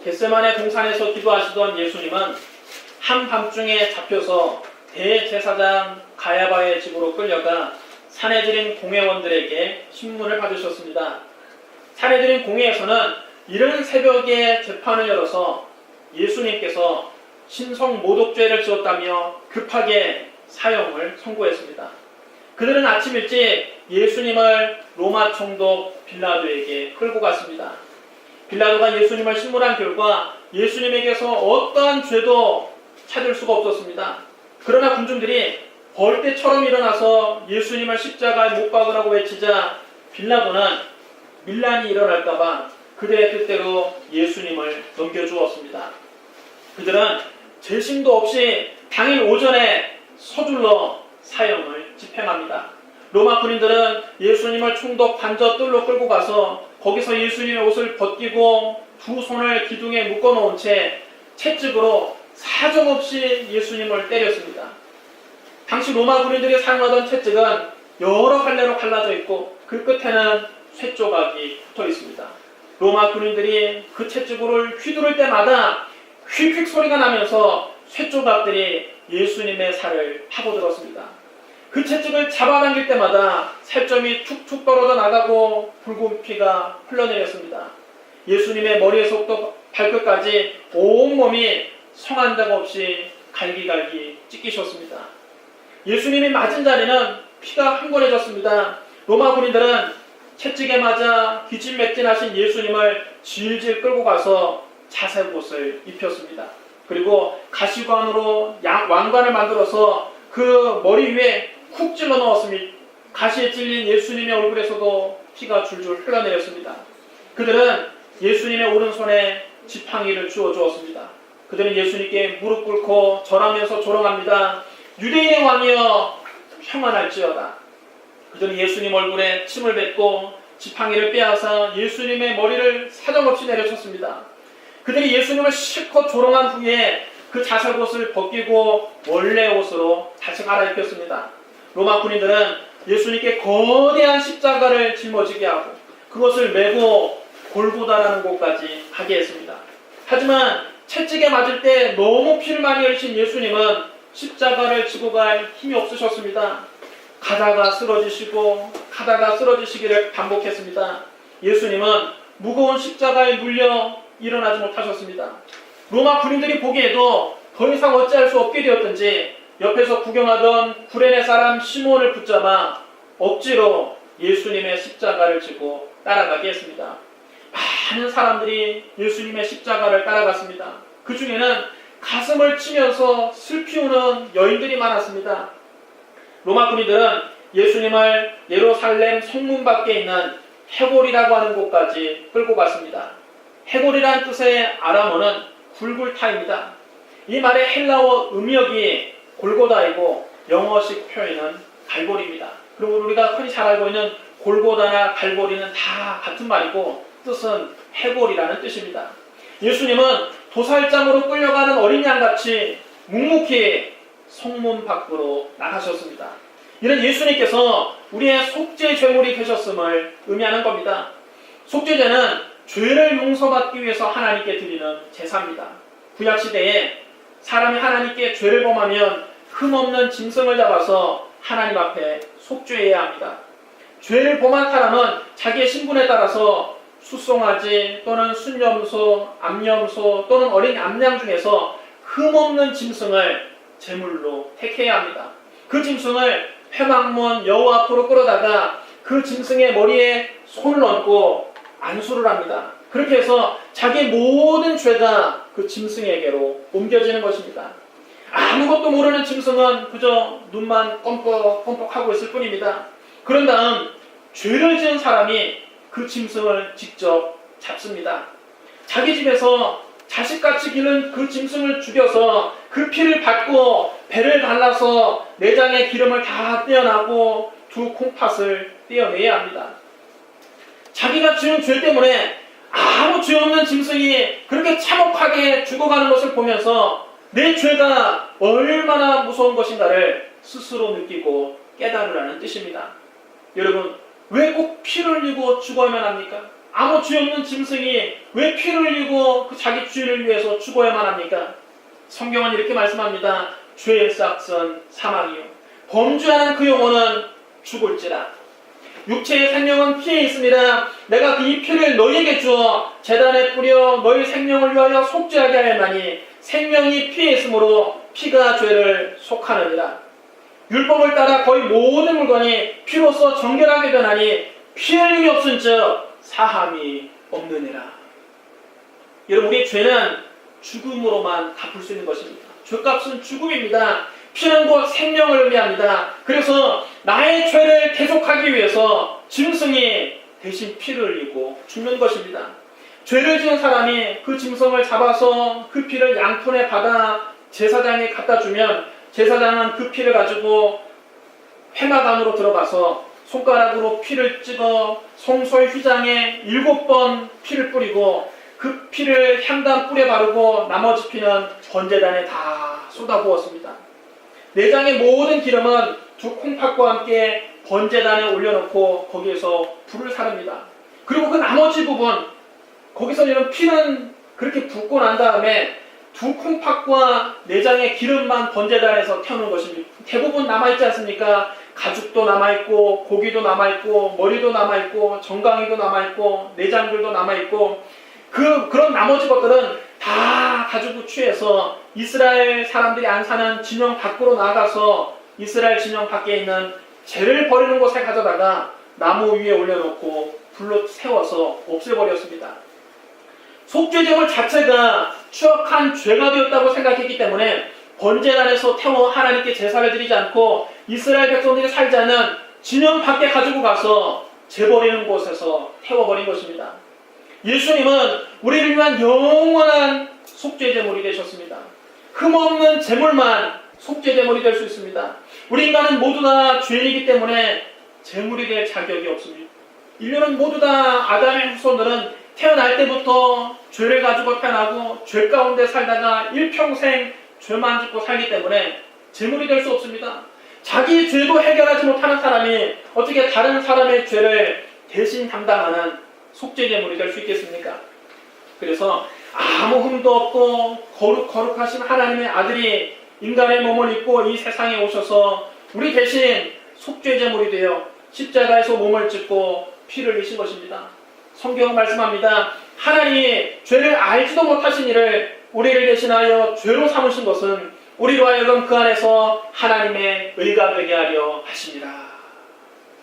겟세마네 동산에서 기도하시던 예수님은 한밤중에 잡혀서 대제사장 가야바의 집으로 끌려가 사내들인 공회원들에게 신문을 받으셨습니다. 사내들인 공회에서는 이른 새벽에 재판을 열어서 예수님께서 신성 모독죄를 지었다며 급하게 사형을 선고했습니다. 그들은 아침 일찍 예수님을 로마 총독 빌라도에게 끌고 갔습니다. 빌라도가 예수님을 신문한 결과 예수님에게서 어떠한 죄도 찾을 수가 없었습니다. 그러나 군중들이 벌떼처럼 일어나서 예수님을 십자가에 못 박으라고 외치자 빌라도는 밀란이 일어날까봐 그들의 뜻대로 예수님을 넘겨주었습니다. 그들은 재심도 없이 당일 오전에 서둘러 사형을 집행합니다. 로마 군인들은 예수님을 총독 관저 뜰로 끌고 가서 거기서 예수님의 옷을 벗기고 두 손을 기둥에 묶어놓은 채 채찍으로 사정없이 예수님을 때렸습니다. 당시 로마 군인들이 사용하던 채찍은 여러 갈래로 갈라져 있고 그 끝에는 쇠조각이 붙어 있습니다. 로마 군인들이 그 채찍으로 휘두를 때마다 휙휙 소리가 나면서 쇠조각들이 예수님의 살을 파고들었습니다. 그 채찍을 잡아당길 때마다 살점이 툭툭 떨어져 나가고 붉은 피가 흘러내렸습니다. 예수님의 머리에서부터 발끝까지 온몸이 성한 적 없이 갈기갈기 찢기셨습니다. 예수님이 맞은 자리는 피가 흥건해졌습니다. 로마 군인들은 채찍에 맞아 기진맥진하신 예수님을 질질 끌고 가서 자색옷을 입혔습니다. 그리고 가시관으로 왕관을 만들어서 그 머리 위에 쿡 찔러 넣었습니다. 가시에 찔린 예수님의 얼굴에서도 피가 줄줄 흘러내렸습니다. 그들은 예수님의 오른손에 지팡이를 주어 주었습니다. 그들은 예수님께 무릎 꿇고 절하면서 조롱합니다. 유대인의 왕이여 평안할지어다. 그들은 예수님 얼굴에 침을 뱉고 지팡이를 빼앗아 예수님의 머리를 사정없이 내려쳤습니다. 그들이 예수님을 실컷 조롱한 후에 그 자색옷을 벗기고 원래 옷으로 다시 갈아입혔습니다. 로마 군인들은 예수님께 거대한 십자가를 짊어지게 하고 그것을 메고 골고다라는 곳까지 가게 했습니다. 하지만 채찍에 맞을 때 너무 피를 많이 흘리신 예수님은 십자가를 지고 갈 힘이 없으셨습니다. 가다가 쓰러지시고 가다가 쓰러지시기를 반복했습니다. 예수님은 무거운 십자가에 눌려 일어나지 못하셨습니다. 로마 군인들이 보기에도 더 이상 어찌할 수 없게 되었던지 옆에서 구경하던 구레네 사람 시몬을 붙잡아 억지로 예수님의 십자가를 지고 따라가게 했습니다. 많은 사람들이 예수님의 십자가를 따라갔습니다. 그 중에는 가슴을 치면서 슬피 우는 여인들이 많았습니다. 로마 군인들은 예수님을 예루살렘 성문 밖에 있는 헤골이라고 하는 곳까지 끌고 갔습니다. 헤골이라는 뜻의 아람어는 굴굴타입니다. 이 말의 헬라어 음역이 골고다이고 영어식 표현은 갈보리입니다. 그리고 우리가 흔히 잘 알고 있는 골고다나 갈보리는 다 같은 말이고 뜻은 헤골이라는 뜻입니다. 예수님은 도살장으로 끌려가는 어린 양같이 묵묵히 성문 밖으로 나가셨습니다. 이런 예수님께서 우리의 속죄 제물이 되셨음을 의미하는 겁니다. 속죄제는 죄를 용서받기 위해서 하나님께 드리는 제사입니다. 구약시대에 사람이 하나님께 죄를 범하면 흠없는 짐승을 잡아서 하나님 앞에 속죄해야 합니다. 죄를 범한 사람은 자기의 신분에 따라서 숫송아지 또는 순염소, 암염소 또는 어린 암양 중에서 흠없는 짐승을 제물로 택해야 합니다. 그 짐승을 회막문 여호와 앞으로 끌어다가 그 짐승의 머리에 손을 얹고 안수를 합니다. 그렇게 해서 자기의 모든 죄가 그 짐승에게로 옮겨지는 것입니다. 아무것도 모르는 짐승은 그저 눈만 껌뻑껌뻑하고 있을 뿐입니다. 그런 다음 죄를 지은 사람이 그 짐승을 직접 잡습니다. 자기 집에서 자식같이 기른 그 짐승을 죽여서 그 피를 받고 배를 갈라서 내장의 기름을 다 떼어나고 두 콩팥을 떼어내야 합니다. 자기가 지은 죄 때문에 아무 죄 없는 짐승이 그렇게 참혹하게 죽어가는 것을 보면서 내 죄가 얼마나 무서운 것인가를 스스로 느끼고 깨달으라는 뜻입니다. 여러분, 왜 꼭 피를 흘리고 죽어야만 합니까? 아무 죄 없는 짐승이 왜 피를 흘리고 그 자기 주인을 위해서 죽어야만 합니까? 성경은 이렇게 말씀합니다. 죄의 싹은 사망이요 범죄하는 그 영혼은 죽을지라. 육체의 생명은 피에 있습니다. 내가 이 피를 너희에게 주어 제단에 뿌려 너희 생명을 위하여 속죄하게 하였나니 생명이 피에 있으므로 피가 죄를 속하느니라. 율법을 따라 거의 모든 물건이 피로써 정결하게 되나니 피 흘림이 없은즉 사함이 없느니라. 여러분, 우리 죄는 죽음으로만 갚을 수 있는 것입니다. 죄값은 죽음입니다. 피는 곧 생명을 의미합니다. 그래서 나의 죄를 대속하기 위해서 짐승이 대신 피를 흘리고 죽는 것입니다. 죄를 지은 사람이 그 짐승을 잡아서 그 피를 양푼에 받아 제사장에 갖다 주면 제사장은 그 피를 가지고 회막 안으로 들어가서 손가락으로 피를 찍어 성소의 휘장에 7번 피를 뿌리고 그 피를 향단 뿔에 바르고 나머지 피는 번제단에 다 쏟아부었습니다. 내장의 모든 기름은 두 콩팥과 함께 번제단에 올려놓고 거기에서 불을 사릅니다. 그리고 그 나머지 부분, 거기서 이런 피는 그렇게 붓고 난 다음에 두 콩팥과 내장의 기름만 번제단에서 태우는 것입니다. 대부분 남아있지 않습니까? 가죽도 남아있고 고기도 남아있고 머리도 남아있고 정강이도 남아있고 내장들도 남아있고 그런 나머지 것들은 다 가지고 취해서 이스라엘 사람들이 안 사는 진영 밖으로 나가서 이스라엘 진영 밖에 있는 재를 버리는 곳에 가져다가 나무 위에 올려놓고 불로 세워서 없애버렸습니다. 속죄제물 자체가 추악한 죄가 되었다고 생각했기 때문에 번제단에서 태워 하나님께 제사를 드리지 않고 이스라엘 백성들이 살지 않는 진영 밖에 가지고 가서 재 버리는 곳에서 태워버린 것입니다. 예수님은 우리를 위한 영원한 속죄제물이 되셨습니다. 흠없는 제물만 속죄제물이 될 수 있습니다. 우리 인간은 모두 다 죄인이기 때문에 제물이 될 자격이 없습니다. 인류는 모두 다 아담의 후손들은 태어날 때부터 죄를 가지고 태어나고 죄 가운데 살다가 일평생 죄만 짓고 살기 때문에 제물이 될 수 없습니다. 자기 죄도 해결하지 못하는 사람이 어떻게 다른 사람의 죄를 대신 담당하는 속죄제물이 될 수 있겠습니까? 그래서 아무 흠도 없고 거룩하신 하나님의 아들이 인간의 몸을 입고 이 세상에 오셔서 우리 대신 속죄제물이 되어 십자가에서 몸을 찢고 피를 흘리신 것입니다. 성경은 말씀합니다. 하나님이 죄를 알지도 못하신 이를 우리를 대신하여 죄로 삼으신 것은 우리로 하여금 그 안에서 하나님의 의가 되게 하려 하십니다.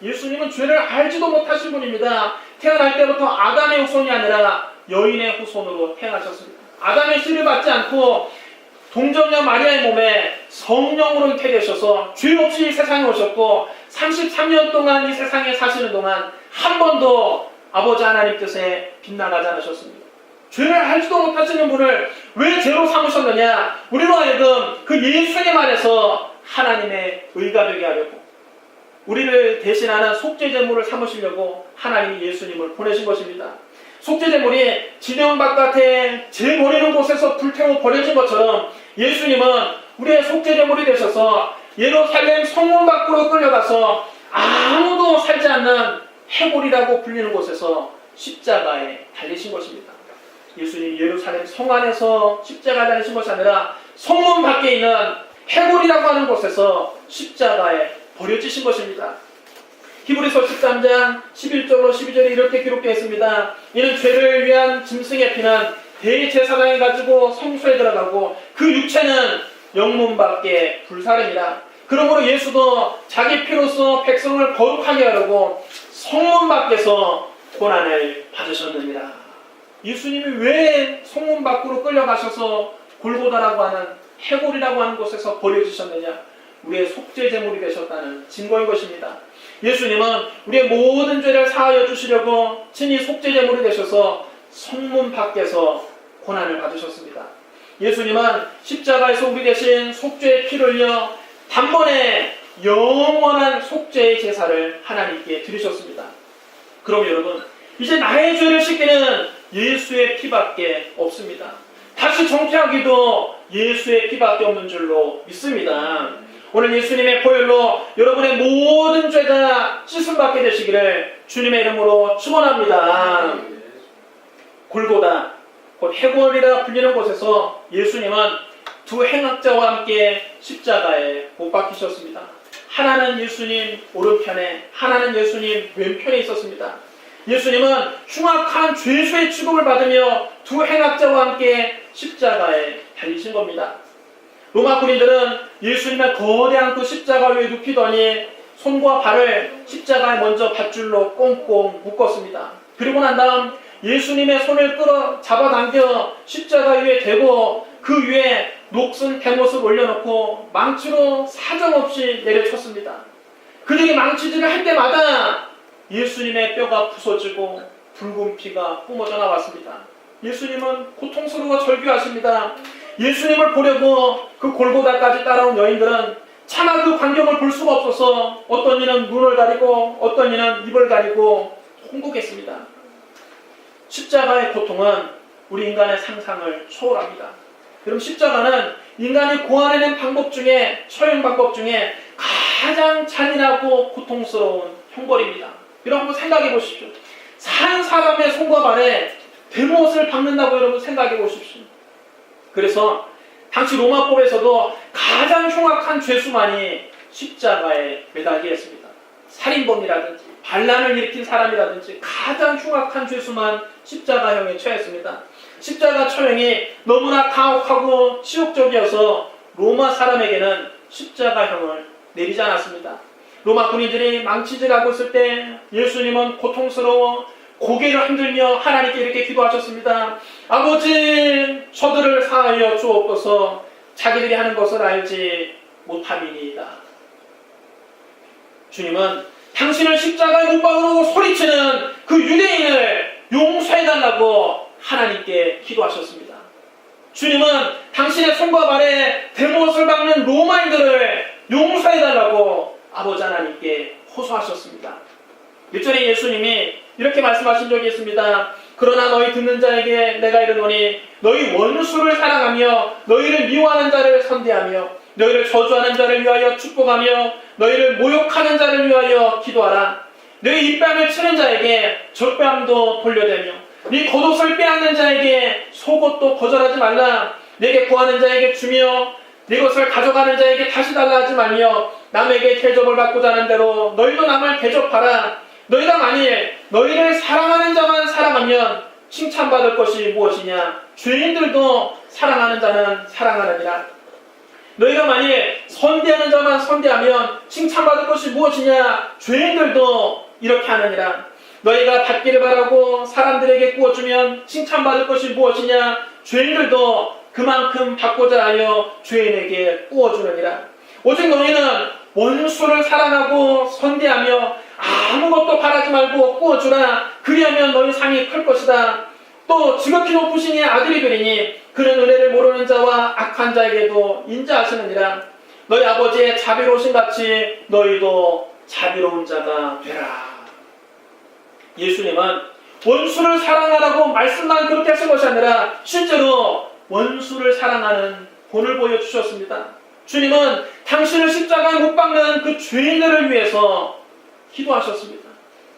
예수님은 죄를 알지도 못하신 분입니다. 태어날 때부터 아담의 후손이 아니라 여인의 후손으로 태어나셨습니다. 아담의 씨를 받지 않고 동정녀 마리아의 몸에 성령으로 잉태되셔서 죄 없이 이 세상에 오셨고 33년 동안 이 세상에 사시는 동안 한 번도 아버지 하나님 뜻에 빗나가지 않으셨습니다. 죄를 알지도 못하시는 분을 왜 죄로 삼으셨느냐? 우리로 하여금 그 예수님 안에서 하나님의 의가 되게 하려고 우리를 대신하는 속죄제물을 삼으시려고 하나님이 예수님을 보내신 것입니다. 속죄제물이 진영 바깥에 재 버리는 곳에서 불태워 버려진 것처럼 예수님은 우리의 속죄제물이 되셔서 예루살렘 성문 밖으로 끌려가서 아무도 살지 않는 해골이라고 불리는 곳에서 십자가에 달리신 것입니다. 예수님이 예루살렘 성 안에서 십자가에 달리신 것이 아니라 성문 밖에 있는 해골이라고 하는 곳에서 십자가에 버려지신 것입니다. 히브리서 13장 11절로 12절에 이렇게 기록되어 있습니다. 이는 죄를 위한 짐승의 피는 대제사장이 가지고 성소에 들어가고 그 육체는 영문 밖에 불사름이라. 그러므로 예수도 자기 피로써 백성을 거룩하게 하려고 성문 밖에서 고난을 받으셨느니라. 예수님이 왜 성문 밖으로 끌려가셔서 골고다라고 하는 해골이라고 하는 곳에서 버려지셨느냐? 우리의 속죄제물이 되셨다는 증거인 것입니다. 예수님은 우리의 모든 죄를 사하여 주시려고 친히 속죄제물이 되셔서 성문 밖에서 고난을 받으셨습니다. 예수님은 십자가에서 우리 대신 속죄의 피를 흘려 단번에 영원한 속죄의 제사를 하나님께 드리셨습니다. 그럼 여러분, 이제 나의 죄를 씻기는 예수의 피밖에 없습니다. 다시 정죄하기도 예수의 피밖에 없는 줄로 믿습니다. 오늘 예수님의 보혈로 여러분의 모든 죄가 씻음받게 되시기를 주님의 이름으로 축원합니다. 골고다, 곧 해골이라 불리는 곳에서 예수님은 두 행악자와 함께 십자가에 못 박히셨습니다. 하나는 예수님 오른편에, 하나는 예수님 왼편에 있었습니다. 예수님은 흉악한 죄수의 취급을 받으며 두 행악자와 함께 십자가에 달리신 겁니다. 로마 군인들은 예수님의 거대한 그 십자가 위에 눕히더니 손과 발을 십자가에 먼저 밧줄로 꽁꽁 묶었습니다. 그리고 난 다음 예수님의 손을 잡아당겨 십자가 위에 대고 그 위에 녹슨 대못을 올려놓고 망치로 사정없이 내려쳤습니다. 그들이 망치질을 할 때마다 예수님의 뼈가 부서지고 붉은 피가 뿜어져 나왔습니다. 예수님은 고통스러워 절규하십니다. 예수님을 보려고 그 골고다까지 따라온 여인들은 차마 그 광경을 볼 수가 없어서 어떤 이는 눈을 가리고 어떤 이는 입을 가리고 홍곡했습니다. 십자가의 고통은 우리 인간의 상상을 초월합니다. 그럼 십자가는 인간이 고안해낸 방법 중에, 처형 방법 중에 가장 잔인하고 고통스러운 형벌입니다. 여러분 한번 생각해 보십시오. 산 사람의 손과 발에 대못을 박는다고 여러분 생각해 보십시오. 그래서 당시 로마법에서도 가장 흉악한 죄수만이 십자가에 매달리게 했습니다. 살인범이라든지 반란을 일으킨 사람이라든지 가장 흉악한 죄수만 십자가형에 처했습니다. 십자가 처형이 너무나 가혹하고 치욕적이어서 로마 사람에게는 십자가형을 내리지 않았습니다. 로마 군인들이 망치질하고 있을 때 예수님은 고통스러워 고개를 흔들며 하나님께 이렇게 기도하셨습니다. 아버지, 저들을 사하여 주옵소서. 자기들이 하는 것을 알지 못함이니이다. 주님은 당신을 십자가에 못 박으라고 소리치는 그 유대인을 용서해달라고 하나님께 기도하셨습니다. 주님은 당신의 손과 발에 대못을 박는 로마인들을 용서해달라고 아버지 하나님께 호소하셨습니다. 1절에 예수님이 이렇게 말씀하신 적이 있습니다. 그러나 너희 듣는 자에게 내가 이르노니 너희 원수를 사랑하며 너희를 미워하는 자를 선대하며 너희를 저주하는 자를 위하여 축복하며 너희를 모욕하는 자를 위하여 기도하라. 너희 입뺨을 치는 자에게 젖뺨도 돌려대며 네 겉옷을 빼앗는 자에게 속옷도 거절하지 말라. 내게 구하는 자에게 주며 네 것을 가져가는 자에게 다시 달라 하지 말며 남에게 대접을 받고자 하는 대로 너희도 남을 대접하라. 너희가 만일 너희를 사랑하는 자만 사랑하면 칭찬받을 것이 무엇이냐? 죄인들도 사랑하는 자는 사랑하느니라. 너희가 만일 선대하는 자만 선대하면 칭찬받을 것이 무엇이냐? 죄인들도 이렇게 하느니라. 너희가 받기를 바라고 사람들에게 구워주면 칭찬받을 것이 무엇이냐? 죄인들도 그만큼 받고자 하여 죄인에게 구워주느니라. 오직 너희는 원수를 사랑하고 선대하며 아무것도 바라지 말고 구워주라. 그리하면 너희 상이 클 것이다. 또 지극히 높으신 이의 아들이 되리니 그는 은혜를 모르는 자와 악한 자에게도 인자하시느니라. 너희 아버지의 자비로우신 같이 너희도 자비로운 자가 되라. 예수님은 원수를 사랑하라고 말씀만 그렇게 하신 것이 아니라 실제로 원수를 사랑하는 본을 보여주셨습니다. 주님은 당신을 십자가에 못 박는 그 죄인들을 위해서 기도하셨습니다.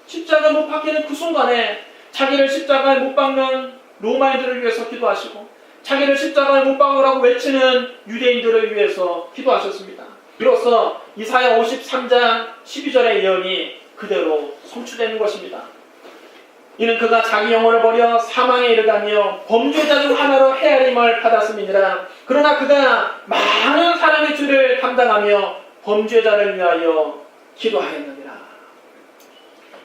십자가에 못 박히는 그 순간에 자기를 십자가에 못 박는 로마인들을 위해서 기도하시고 자기를 십자가에 못 박으라고 외치는 유대인들을 위해서 기도하셨습니다. 이로써 이사야 53장 12절의 예언이 그대로 성취되는 것입니다. 이는 그가 자기 영혼을 버려 사망에 이르가며 범죄자 중 하나로 헤아림을 받았음이니라. 그러나 그가 많은 사람의 죄를 감당하며 범죄자를 위하여 기도하였느니라.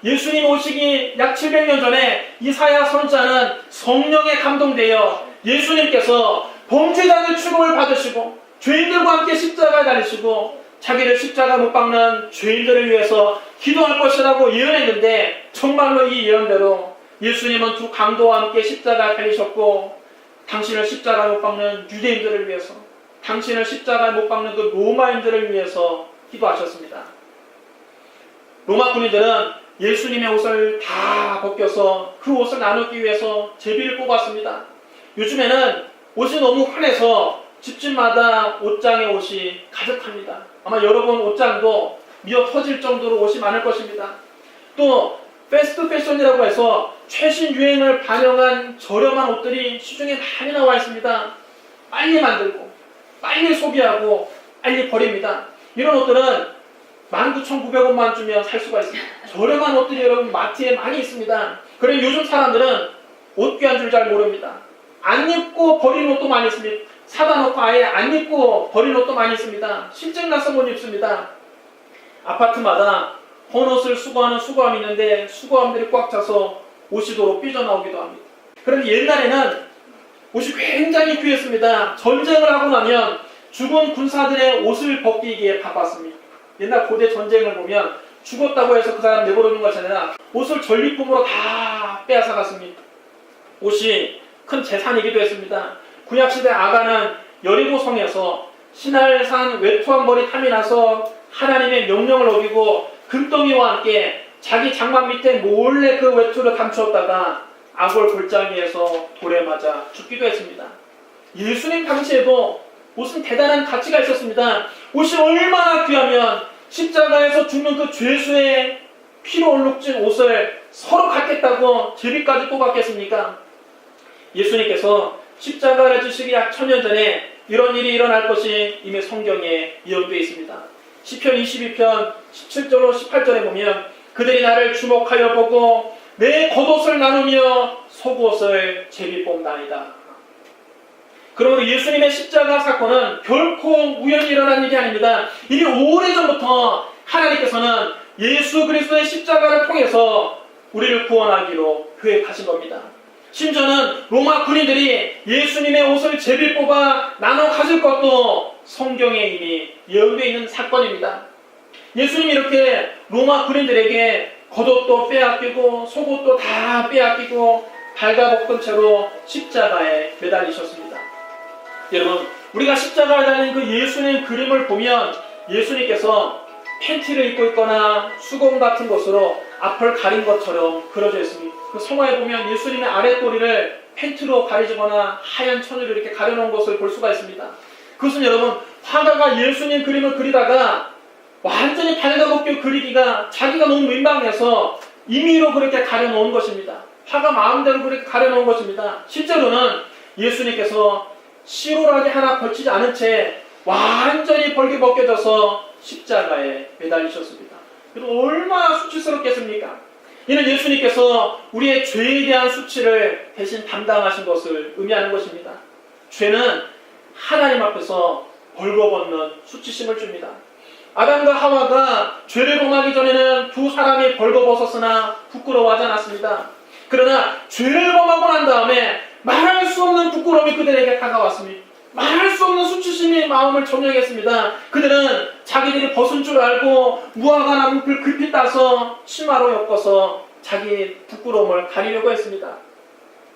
예수님 오시기 약 700년 전에 이사야 선지자는 성령에 감동되어 예수님께서 범죄자들 취급을 받으시고 죄인들과 함께 십자가에 달리시고 자기를 십자가 못 박는 죄인들을 위해서 기도할 것이라고 예언했는데 정말로 이 예언대로 예수님은 두 강도와 함께 십자가에 달리셨고 당신을 십자가에 못 박는 유대인들을 위해서 당신을 십자가에 못 박는 그 로마인들을 위해서 기도하셨습니다. 로마 군인들은 예수님의 옷을 다 벗겨서 그 옷을 나누기 위해서 제비를 뽑았습니다. 요즘에는 옷이 너무 흔해서 집집마다 옷장에 옷이 가득합니다. 아마 여러분 옷장도 미어 터질 정도로 옷이 많을 것입니다. 또 패스트 패션이라고 해서 최신 유행을 반영한 저렴한 옷들이 시중에 많이 나와 있습니다. 빨리 만들고 빨리 소비하고 빨리 버립니다. 이런 옷들은 19,900원만 주면 살 수가 있습니다. 저렴한 옷들이 여러분 마트에 많이 있습니다. 그럼 요즘 사람들은 옷 귀한 줄 잘 모릅니다. 안 입고 버린 옷도 많이 있습니다. 사다 놓고 아예 안 입고 버린 옷도 많이 있습니다. 실증 나서 못 입습니다. 아파트마다 헌옷을 수거하는 수거함이 있는데 수거함들이 꽉 차서 옷이 도로 삐져나오기도 합니다. 그런데 옛날에는 옷이 굉장히 귀했습니다. 전쟁을 하고 나면 죽은 군사들의 옷을 벗기기에 바빴습니다. 옛날 고대 전쟁을 보면 죽었다고 해서 그 사람 내버려두는 것이 아니라 옷을 전리품으로 다 빼앗아갔습니다. 옷이 큰 재산이기도 했습니다. 구약시대 아간은 여리고성에서 신할산 외투한 머리 탐이 나서 하나님의 명령을 어기고 금덩이와 함께 자기 장막 밑에 몰래 그 외투를 감추었다가 아골 골짜기에서 돌에 맞아 죽기도 했습니다. 예수님 당시에도 옷은 대단한 가치가 있었습니다. 옷이 얼마나 귀하면 십자가에서 죽는 그 죄수의 피로 얼룩진 옷을 서로 갖겠다고 제비까지 뽑았겠습니까? 예수님께서 십자가를 지시기 약 1000년 전에 이런 일이 일어날 것이 이미 성경에 예언되어 있습니다. 시편 22편 17절로 18절에 보면 그들이 나를 주목하여 보고 내 겉옷을 나누며 속옷을 제비 뽑나이다. 그러므로 예수님의 십자가 사건은 결코 우연히 일어난 일이 아닙니다. 이미 오래전부터 하나님께서는 예수 그리스도의 십자가를 통해서 우리를 구원하기로 계획하신 겁니다. 심지어는 로마 군인들이 예수님의 옷을 제비 뽑아 나눠 가질 것도 성경에 이미 예언되어 있는 사건입니다. 예수님이 이렇게 로마 군인들에게 겉옷도 빼앗기고 속옷도 다 빼앗기고 발가벗은 채로 십자가에 매달리셨습니다. 여러분, 우리가 십자가에 달린 그 예수님 그림을 보면 예수님께서 팬티를 입고 있거나 수건 같은 것으로 앞을 가린 것처럼 그려져 있습니다. 그 성화에 보면 예수님의 아랫도리를 팬티로 가리거나 하얀 천으로 이렇게 가려놓은 것을 볼 수가 있습니다. 그것은 여러분, 화가가 예수님 그림을 그리다가 완전히 발가벗겨 그리기가 자기가 너무 민망해서 임의로 그렇게 가려놓은 것입니다. 화가 마음대로 그렇게 가려놓은 것입니다. 실제로는 예수님께서 시로라기 하나 걸치지 않은 채 완전히 벌게 벗겨져서 십자가에 매달리셨습니다. 그리고 얼마나 수치스럽겠습니까? 이는 예수님께서 우리의 죄에 대한 수치를 대신 담당하신 것을 의미하는 것입니다. 죄는 하나님 앞에서 벌거벗는 수치심을 줍니다. 아담과 하와가 죄를 범하기 전에는 두 사람이 벌거벗었으나 부끄러워하지 않았습니다. 그러나 죄를 범하고 난 다음에 말할 수 없는 부끄러움이 그들에게 다가왔습니다. 말할 수 없는 수치심이 마음을 점령했습니다. 그들은 자기들이 벗은 줄 알고 무화과 나무를 급히 따서 치마로 엮어서 자기 부끄러움을 가리려고 했습니다.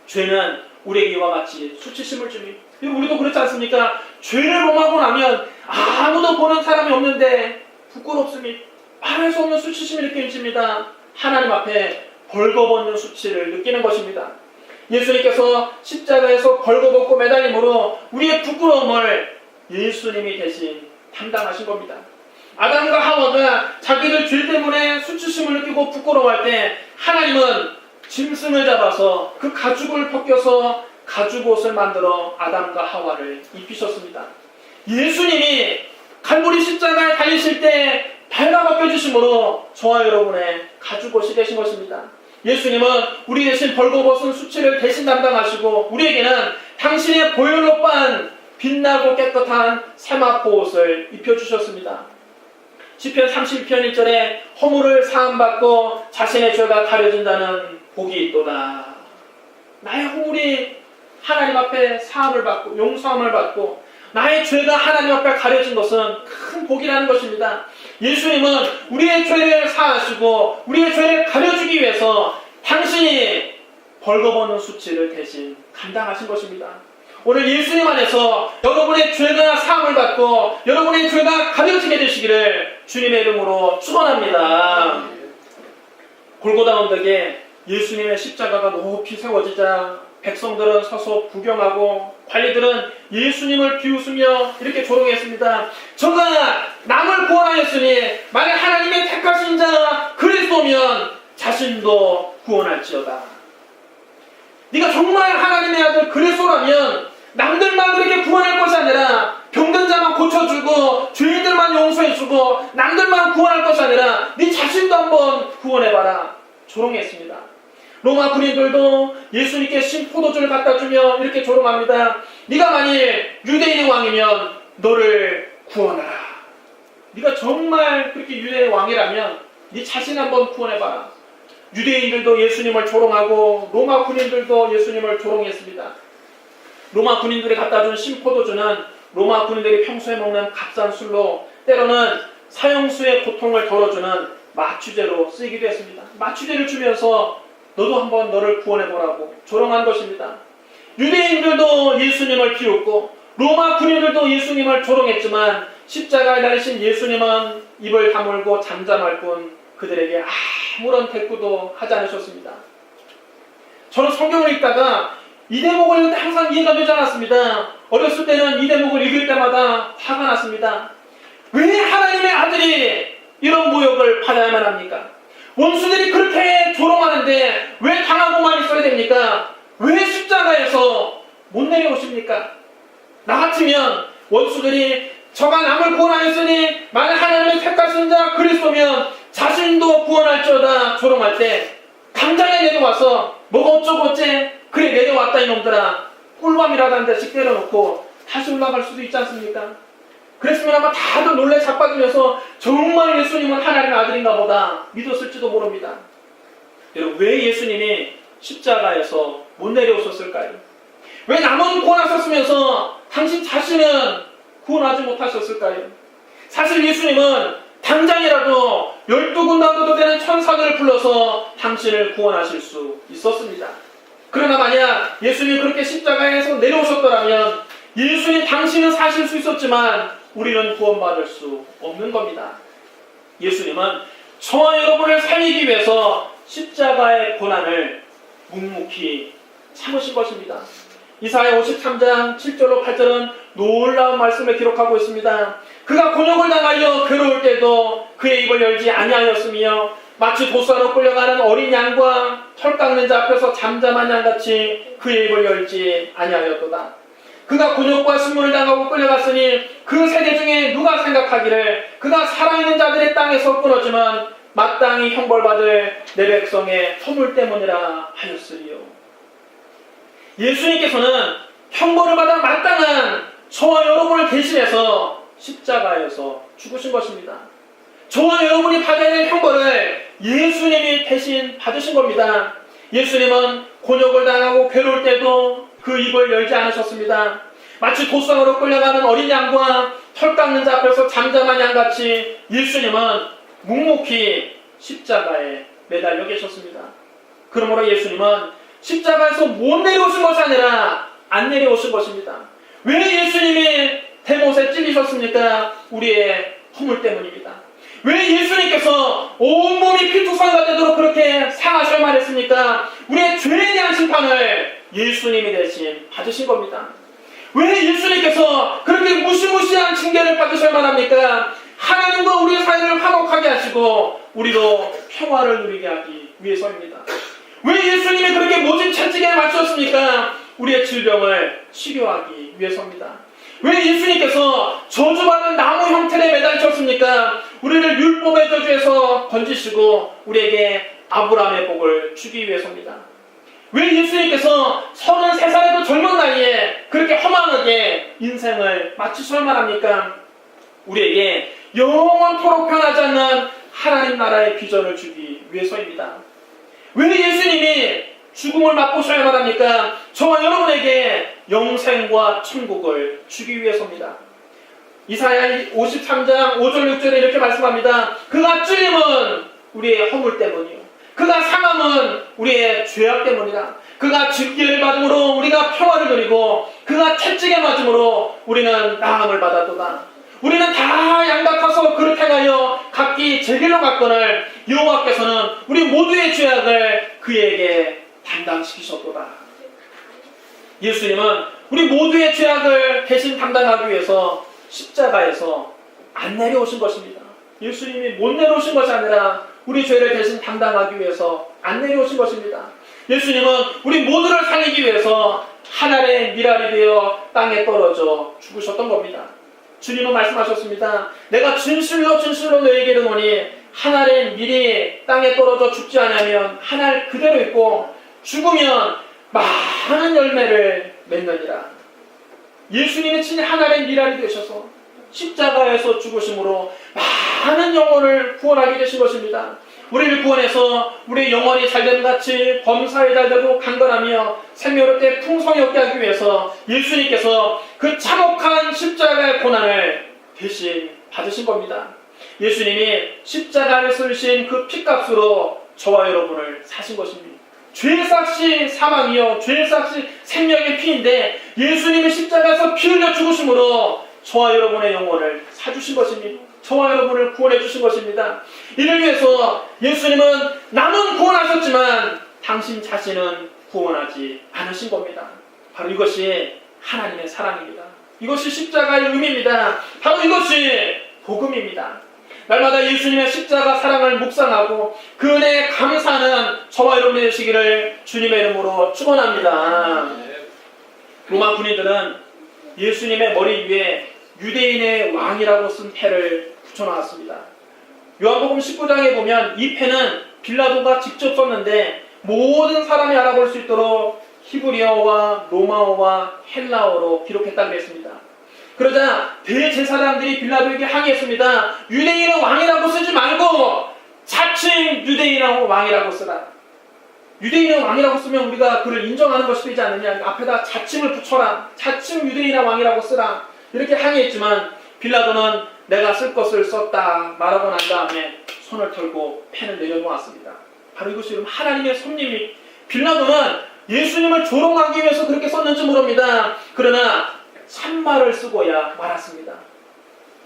죄는 우리에게 이와 같이 수치심을 줍니다. 우리도 그렇지 않습니까? 죄를 범하고 나면 아무도 보는 사람이 없는데 부끄럽습니다. 말할 수 없는 수치심이 느껴집니다. 하나님 앞에 벌거벗는 수치를 느끼는 것입니다. 예수님께서 십자가에서 벌거벗고 매달림으로 우리의 부끄러움을 예수님이 대신 담당하신 겁니다. 아담과 하와가 자기들 죄 때문에 수치심을 느끼고 부끄러워할 때 하나님은 짐승을 잡아서 그 가죽을 벗겨서 가죽옷을 만들어 아담과 하와를 입히셨습니다. 예수님이 갈보리 십자가에 달리실 때 발가벗겨주심으로 저와 여러분의 가죽옷이 되신 것입니다. 예수님은 우리 대신 벌거벗은 수치를 대신 담당하시고 우리에게는 당신의 보혈로 빤 빛나고 깨끗한 세마포 옷을 입혀주셨습니다. 시편 32편 1절에 허물을 사함받고 자신의 죄가 가려진다는 복이 있도다. 나의 허물이 하나님 앞에 사함을 받고 용서함을 받고 나의 죄가 하나님 앞에 가려진 것은 큰 복이라는 것입니다. 예수님은 우리의 죄를 사하시고 우리의 죄를 가려주기 위해서 당신이 벌거벗는 수치를 대신 감당하신 것입니다. 오늘 예수님 안에서 여러분의 죄가 사함을 받고 여러분의 죄가 가려지게 되시기를 주님의 이름으로 축원합니다. 골고다 언덕에 예수님의 십자가가 높이 세워지자 백성들은 서서 구경하고 관리들은 예수님을 비웃으며 이렇게 조롱했습니다. 저가 남을 구원하였으니 만약 하나님의 택하신 자 그리스도면 자신도 구원할지어다. 네가 정말 하나님의 아들 그리스도라면 남들만 그렇게 구원할 것이 아니라 병든 자만 고쳐주고 죄인들만 용서해주고 남들만 구원할 것이 아니라 네 자신도 한번 구원해봐라. 조롱했습니다. 로마 군인들도 예수님께 신포도주를 갖다 주며 이렇게 조롱합니다. 네가 만일 유대인의 왕이면 너를 구원하라. 네가 정말 그렇게 유대인의 왕이라면 네 자신 한번 구원해봐라. 유대인들도 예수님을 조롱하고 로마 군인들도 예수님을 조롱했습니다. 로마 군인들이 갖다 준 신포도주는 로마 군인들이 평소에 먹는 값싼 술로 때로는 사형수의 고통을 덜어주는 마취제로 쓰이기도 했습니다. 마취제를 주면서 너도 한번 너를 구원해보라고 조롱한 것입니다. 유대인들도 예수님을 비웃고 로마 군인들도 예수님을 조롱했지만 십자가에 달리신 예수님은 입을 다물고 잠잠할 뿐 그들에게 아무런 대꾸도 하지 않으셨습니다. 저는 성경을 읽다가 이 대목을 읽을 때 항상 이해가 되지 않았습니다. 어렸을 때는 이 대목을 읽을 때마다 화가 났습니다. 왜 하나님의 아들이 이런 모욕을 받아야만 합니까? 원수들이 그렇게 조롱하는데 왜 당하고만 있어야 됩니까? 왜 십자가에서 못 내려오십니까? 나 같으면 원수들이 저가 남을 구원하였으니 만약 하나님의 택하신 자 그리스도면 자신도 구원할지어다 조롱할 때 당장에 내려와서 뭐가 어쩌고 어째 그래 내려왔다 이놈들아 꿀밤이라도 한 대씩 때려놓고 다시 올라갈 수도 있지 않습니까? 그랬으면 아마 다들 놀래 자빠지면서 정말 예수님은 하나님의 아들인가 보다 믿었을지도 모릅니다. 여러분 왜 예수님이 십자가에서 못 내려오셨을까요? 왜 남은 구원하셨으면서 당신 자신은 구원하지 못하셨을까요? 사실 예수님은 당장이라도 12군단도 되는 천사들을 불러서 당신을 구원하실 수 있었습니다. 그러나 만약 예수님이 그렇게 십자가에서 내려오셨더라면 예수님 당신은 사실 수 있었지만 우리는 구원받을 수 없는 겁니다. 예수님은 저와 여러분을 살리기 위해서 십자가의 고난을 묵묵히 참으신 것입니다. 이사야 53장 7절로 8절은 놀라운 말씀을 기록하고 있습니다. 그가 곤욕을 당하여 괴로울 때도 그의 입을 열지 아니하였으며 마치 도사로 끌려가는 어린 양과 털 깎는 자 앞에서 잠잠한 양같이 그의 입을 열지 아니하였도다. 그가 곤욕과 신문을 당하고 끌려갔으니 그 세대 중에 누가 생각하기를 그가 살아있는 자들의 땅에서 끊어지면 마땅히 형벌받을 내 백성의 허물 때문이라 하였으리요. 예수님께서는 형벌을 받아 마땅한 저와 여러분을 대신해서 십자가에서 죽으신 것입니다. 저와 여러분이 받아야 할 형벌을 예수님이 대신 받으신 겁니다. 예수님은 곤욕을 당하고 괴로울 때도 그 입을 열지 않으셨습니다. 마치 도상으로 끌려가는 어린 양과 털 깎는 자 앞에서 잠잠한 양같이 예수님은 묵묵히 십자가에 매달려 계셨습니다. 그러므로 예수님은 십자가에서 못 내려오신 것이 아니라 안 내려오신 것입니다. 왜 예수님이 대못에 찔리셨습니까? 우리의 허물 때문입니다. 왜 예수님께서 온몸이 피투성이가 되도록 그렇게 상하셔야만 했습니까? 우리의 죄에 대한 심판을 예수님이 대신 받으신 겁니다. 왜 예수님께서 그렇게 무시무시한 징계를 받으셔야만 합니까? 하나님과 우리의 사이를 화목하게 하시고 우리로 평화를 누리게 하기 위해서입니다. 왜 예수님이 그렇게 모진 채찍에 맞추셨습니까? 우리의 질병을 치료하기 위해서입니다. 왜 예수님께서 저주받은 나무 형틀에 매달리셨습니까? 우리를 율법의 저주에서 건지시고 우리에게 아브라함의 복을 주기 위해서입니다. 왜 예수님께서 33살에도 젊은 나이에 그렇게 허망하게 인생을 마치셔야만 합니까? 우리에게 영원토록 변하지 않는 하나님 나라의 비전을 주기 위해서입니다. 왜 예수님이 죽음을 맛보셔야만 합니까? 저와 여러분에게 영생과 천국을 주기 위해서입니다. 이사야 53장 5절 6절에 이렇게 말씀합니다. 그가 찔림은 우리의 허물 때문이요 그가 상함은 우리의 죄악 때문이다. 그가 징계를 받음으로 우리가 평화를 누리고 그가 채찍에 맞음으로 우리는 나음을 받았도다. 우리는 다 양같아서 그릇 행하여 각기 제 길로 갔거늘 여호와께서는 우리 모두의 죄악을 그에게 담당시키셨도다. 예수님은 우리 모두의 죄악을 대신 담당하기 위해서 십자가에서 안 내려오신 것입니다. 예수님이 못 내려오신 것이 아니라 우리 죄를 대신 담당하기 위해서 안 내려오신 것입니다. 예수님은 우리 모두를 살리기 위해서 하늘의 밀알이 되어 땅에 떨어져 죽으셨던 겁니다. 주님은 말씀하셨습니다. 내가 진실로 진실로 너에게 이르노니 하늘의 밀이 땅에 떨어져 죽지 않으면 하늘 그대로 있고 죽으면 많은 열매를 맺느니라. 예수님이 친히 하늘의 밀알이 되셔서 십자가에서 죽으심으로 많은 영혼을 구원하게 되신 것입니다. 우리를 구원해서 우리의 영혼이 잘됨 같이 범사에 달려도 강건하며 생명롭게 풍성히 얻게 하기 위해서 예수님께서 그 참혹한 십자가의 고난을 대신 받으신 겁니다. 예수님이 십자가를 쓰신 그 피값으로 저와 여러분을 사신 것입니다. 죄삭시 사망이요 죄삭시 생명의 피인데 예수님이 십자가에서 피 흘려 죽으심으로 저와 여러분의 영혼을 사주신 것입니다. 저와 여러분을 구원해 주신 것입니다. 이를 위해서 예수님은 남은 구원하셨지만 당신 자신은 구원하지 않으신 겁니다. 바로 이것이 하나님의 사랑입니다. 이것이 십자가의 의미입니다. 바로 이것이 복음입니다. 날마다 예수님의 십자가 사랑을 묵상하고 그 은혜에 감사하는 저와 여러분이 되시기를 주님의 이름으로 축원합니다. 로마 군인들은 예수님의 머리 위에 유대인의 왕이라고 쓴 패를 붙여놓았습니다. 요한복음 19장에 보면 이 패는 빌라도가 직접 썼는데 모든 사람이 알아볼 수 있도록 히브리어와 로마어와 헬라어로 기록했다고 했습니다. 그러자 대제사장들이 빌라도에게 항의했습니다. 유대인의 왕이라고 쓰지 말고 자칭 유대인의 왕이라고 쓰라. 유대인의 왕이라고 쓰면 우리가 그를 인정하는 것이 되지 않느냐. 앞에다 자칭을 붙여라. 자칭 유대인의 왕이라고 쓰라. 이렇게 항의했지만 빌라도는 내가 쓸 것을 썼다 말하고 난 다음에 손을 털고 펜을 내려놓았습니다. 바로 이것이 하나님의 섭리입니다. 빌라도는 예수님을 조롱하기 위해서 그렇게 썼는지 모릅니다. 그러나 참말을 쓰고야 말았습니다.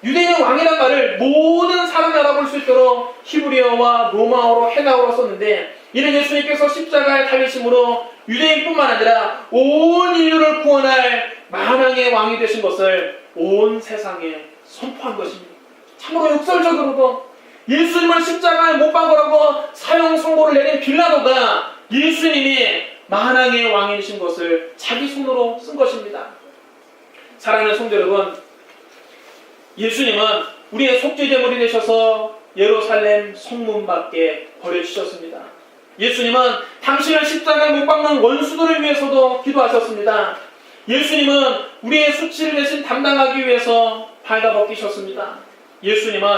유대인의 왕이란 말을 모든 사람이 알아볼 수 있도록 히브리어와 로마어로 헬라어로 썼는데 이는 예수님께서 십자가에 달리심으로 유대인뿐만 아니라 온 인류를 구원할 만왕의 왕이 되신 것을 온 세상에 선포한 것입니다. 참으로 역설적으로도 예수님을 십자가에 못 박으라고 사형 선고를 내린 빌라도가 예수님이 만왕의 왕이신 것을 자기 손으로 쓴 것입니다. 사랑하는 성도 여러분, 예수님은 우리의 속죄제물이 되셔서 예루살렘 성문 밖에 버려주셨습니다. 예수님은 당신을 십자가에 못 박는 원수들을 위해서도 기도하셨습니다. 예수님은 우리의 수치를 대신 담당하기 위해서 발가벗기셨습니다. 예수님은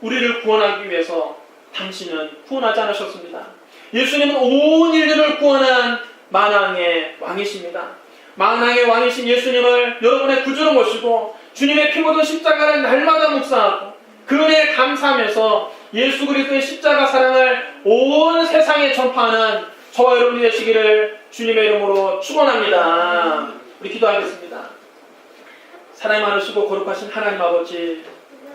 우리를 구원하기 위해서 당신은 구원하지 않으셨습니다. 예수님은 온 인류를 구원한 만왕의 왕이십니다. 만왕의 왕이신 예수님을 여러분의 구주로 모시고 주님의 피 묻은 십자가를 날마다 묵상하고 그 은혜에 감사하면서 예수 그리스도의 십자가 사랑을 온 세상에 전파하는 저와 여러분이 되시기를 주님의 이름으로 축원합니다. 우리 기도하겠습니다. 사랑이 많으시고 거룩하신 하나님 아버지,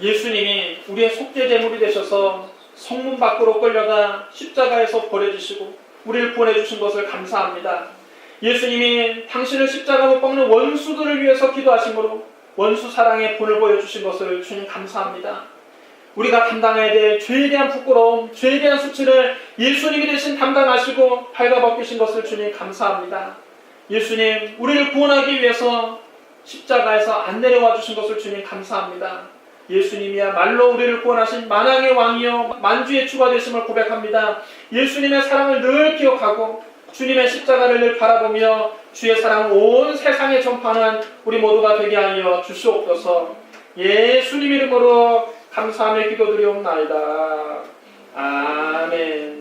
예수님이 우리의 속죄제물이 되셔서 성문 밖으로 끌려가 십자가에서 버려지시고 우리를 구원해 주신 것을 감사합니다. 예수님이 당신을 십자가 못 박는 원수들을 위해서 기도하심으로 원수 사랑의 본을 보여주신 것을 주님 감사합니다. 우리가 담당해야 될 죄에 대한 부끄러움, 죄에 대한 수치를 예수님이 대신 담당하시고 발가벗기신 것을 주님 감사합니다. 예수님, 우리를 구원하기 위해서 십자가에서 안 내려와 주신 것을 주님 감사합니다. 예수님이야말로 우리를 구원하신 만왕의 왕이요 만주의 주가 되심을 고백합니다. 예수님의 사랑을 늘 기억하고 주님의 십자가를 늘 바라보며 주의 사랑 온 세상에 전파하는 우리 모두가 되게 하여 주시옵소서. 예수님 이름으로 감사하며 기도드리옵나이다. 아멘.